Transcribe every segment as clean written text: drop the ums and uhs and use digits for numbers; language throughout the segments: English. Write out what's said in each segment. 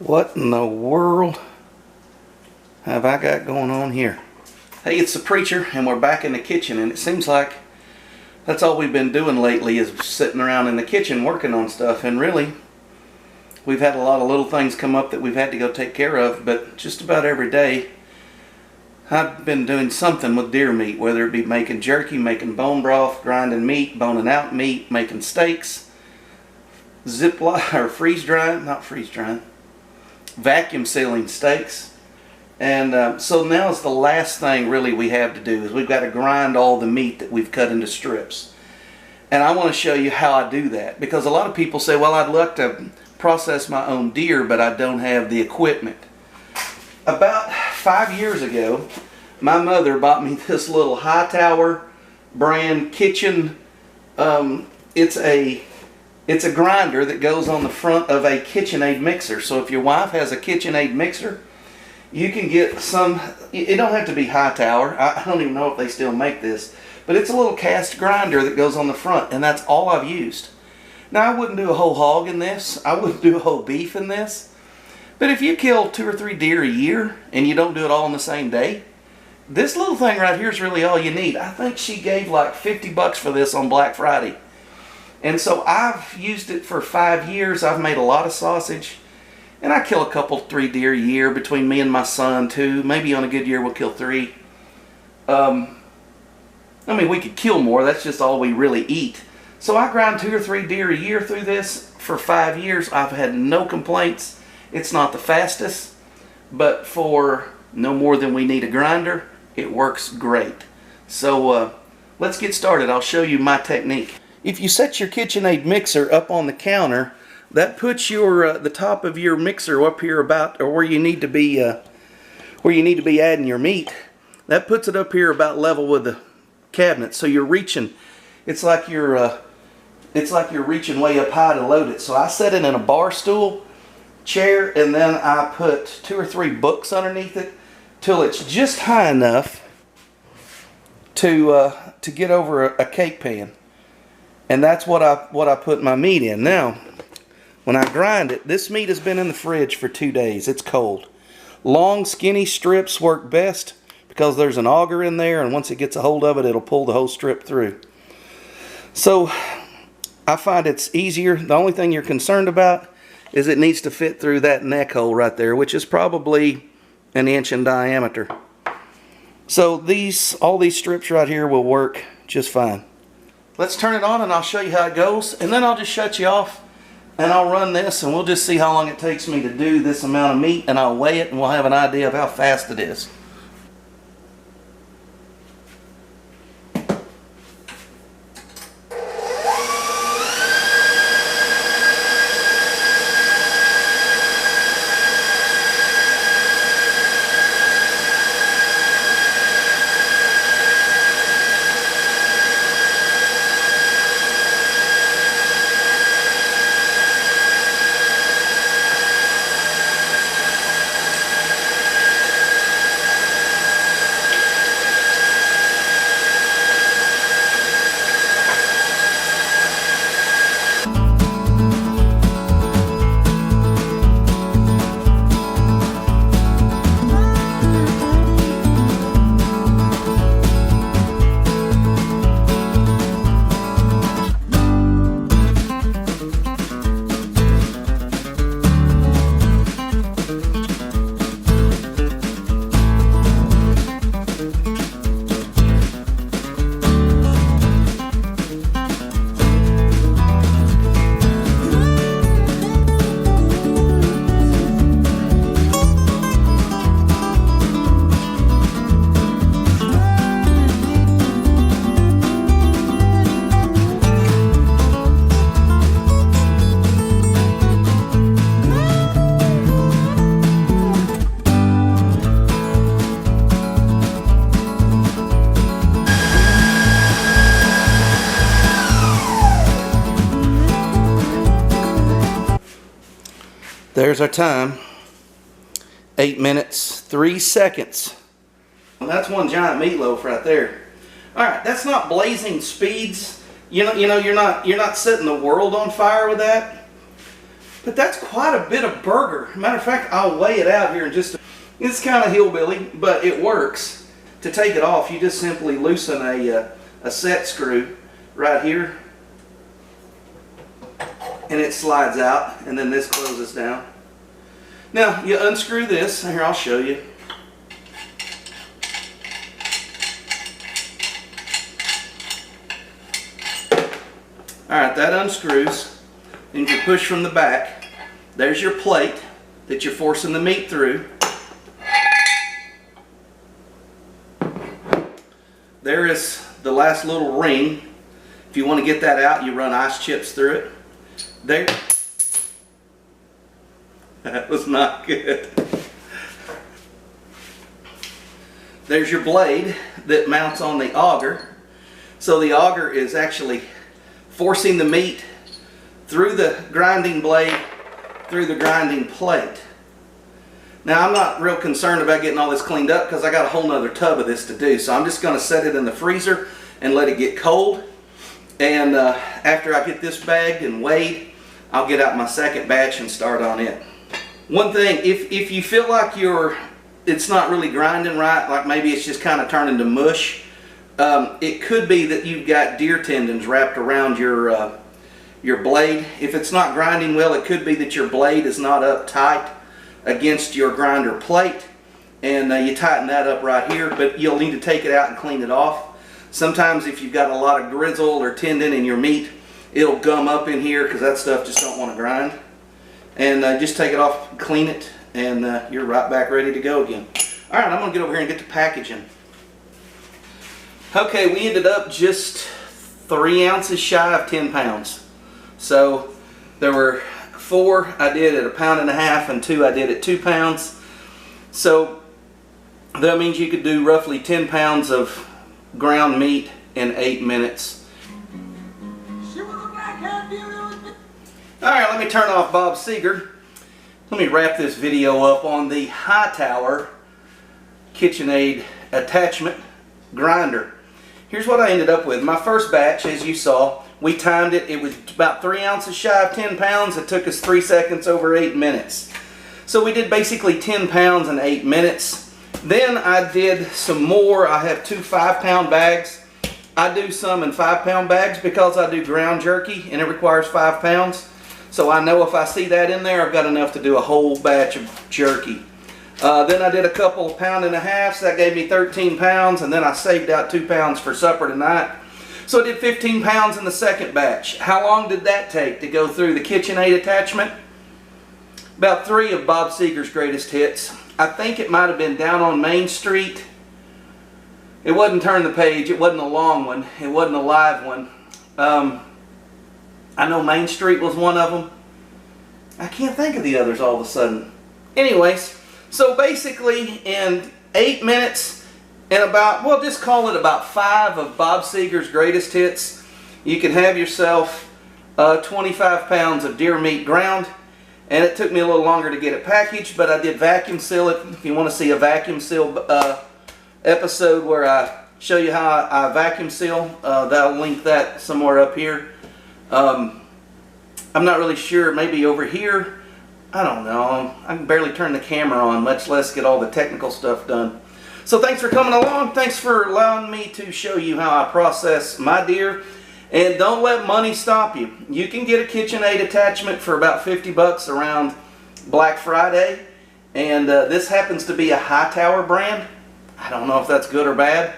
What in the world have I got going on here? Hey, it's the preacher, and we're back in the kitchen, and it seems like that's all we've been doing lately is sitting around in the kitchen working on stuff. And really, we've had a lot of little things come up that we've had to go take care of, but just about every day I've been doing something with deer meat, whether it be making jerky, making bone broth, grinding meat, boning out meat, making steaks, ziploc or vacuum sealing steaks. And so now is the last thing really we have to do is we've got to grind all the meat that we've cut into strips. And I want to show you how I do that, because a lot of people say, well, I'd love to process my own deer, but I don't have the equipment. About 5 years ago, my mother bought me this little Hightower brand kitchen. It's a grinder that goes on the front of a KitchenAid mixer. So if your wife has a KitchenAid mixer, you can get some. It don't have to be Hightower. I don't even know if they still make this, but it's a little cast grinder that goes on the front, and that's all I've used. Now, I wouldn't do a whole hog in this. I wouldn't do a whole beef in this. But if you kill 2 or 3 deer a year and you don't do it all in the same day, this little thing right here is really all you need. I think she gave like $50 for this on Black Friday. And so I've used it for 5 years. I've made a lot of sausage. And I kill a couple, 3 deer a year between me and my son, 2. Maybe on a good year we'll kill 3. I mean, we could kill more. That's just all we really eat. So I grind 2 or 3 deer a year through this for 5 years. I've had no complaints. It's not the fastest, but for no more than we need a grinder, it works great. So let's get started. I'll show you my technique. If you set your KitchenAid mixer up on the counter, that puts your the top of your mixer up here about, or where you need to be adding your meat. That puts it up here about level with the cabinet. So you're reaching. It's like you're reaching way up high to load it. So I set it in a bar stool chair, and then I put 2 or 3 books underneath it till it's just high enough to get over a cake pan. And that's what I put my meat in. Now, when I grind it, this meat has been in the fridge for 2 days. It's cold. Long, skinny strips work best because there's an auger in there, and once it gets a hold of it, it'll pull the whole strip through. So I find it's easier. The only thing you're concerned about is it needs to fit through that neck hole right there, which is probably 1 inch in diameter. So all these strips right here will work just fine. Let's turn it on and I'll show you how it goes, and then I'll just shut you off and I'll run this, and we'll just see how long it takes me to do this amount of meat, and I'll weigh it and we'll have an idea of how fast it is. There's our time. 8 minutes, 3 seconds. That's one giant meatloaf right there. All right, that's not blazing speeds. You know, you're not setting the world on fire with that. But that's quite a bit of burger. Matter of fact, I'll weigh it out here in just it's kind of hillbilly, but it works. To take it off, you just simply loosen a set screw right here, and it slides out, and then this closes down. Now, you unscrew this. Here, I'll show you. Alright, that unscrews. Then you push from the back. There's your plate that you're forcing the meat through. There is the last little ring. If you want to get that out, you run ice chips through it. There. That was not good. There's your blade that mounts on the auger. So the auger is actually forcing the meat through the grinding blade, through the grinding plate. Now, I'm not real concerned about getting all this cleaned up because I got a whole nother tub of this to do. So I'm just going to set it in the freezer and let it get cold. And after I get this bagged and weighed, I'll get out my second batch and start on it. One thing, if you feel like it's not really grinding right, like maybe it's just kind of turning to mush, it could be that you've got deer tendons wrapped around your blade. If it's not grinding well, it could be that your blade is not up tight against your grinder plate, and you tighten that up right here, but you'll need to take it out and clean it off. Sometimes if you've got a lot of grizzle or tendon in your meat, it'll gum up in here because that stuff just don't want to grind. And just take it off, clean it, and you're right back ready to go again. Alright, I'm going to get over here and get the packaging. Okay, we ended up just 3 ounces shy of 10 pounds. So there were 4 I did at 1.5 pounds and 2 I did at 2 pounds. So that means you could do roughly 10 pounds of ground meat in 8 minutes. Alright, let me turn off Bob Seger. Let me wrap this video up on the Hightower KitchenAid attachment grinder. Here's what I ended up with. My first batch, as you saw, we timed it. It was about 3 ounces shy of 10 pounds. It took us 3 seconds over 8 minutes. So we did basically 10 pounds in 8 minutes. Then I did some more. I have 2 5-pound bags. I do some in 5-pound bags because I do ground jerky and it requires 5 pounds. So I know if I see that in there, I've got enough to do a whole batch of jerky. Then I did a couple of 1.5 pounds, so that gave me 13 pounds, and then I saved out 2 pounds for supper tonight. So I did 15 pounds in the second batch. How long did that take to go through the KitchenAid attachment? About 3 of Bob Seger's greatest hits. I think it might have been Down on Main Street. It wasn't Turn the Page, it wasn't a long one, it wasn't a live one. I know Main Street was one of them. I can't think of the others all of a sudden. Anyways, so basically in 8 minutes and about, well, just call it about 5 of Bob Seger's greatest hits, you can have yourself 25 pounds of deer meat ground. And it took me a little longer to get it packaged, but I did vacuum seal it. If you want to see a vacuum seal episode where I show you how I vacuum seal, that'll link that somewhere up here. I'm not really sure, maybe over here. I don't know. I can barely turn the camera on, much less get all the technical stuff done. So thanks for coming along. Thanks for allowing me to show you how I process my deer. And don't let money stop you. You can get a KitchenAid attachment for about 50 bucks around Black Friday. And this happens to be a Hightower brand. I don't know if that's good or bad,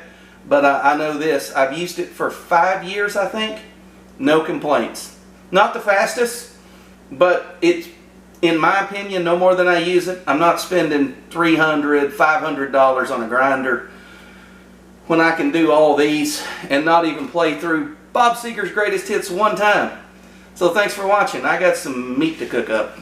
but I know this. I've used it for 5 years, I think. No complaints. Not the fastest, but it's, in my opinion, no more than I use it. I'm not spending $300, $500 on a grinder when I can do all these and not even play through Bob Seger's greatest hits one time. So thanks for watching. I got some meat to cook up.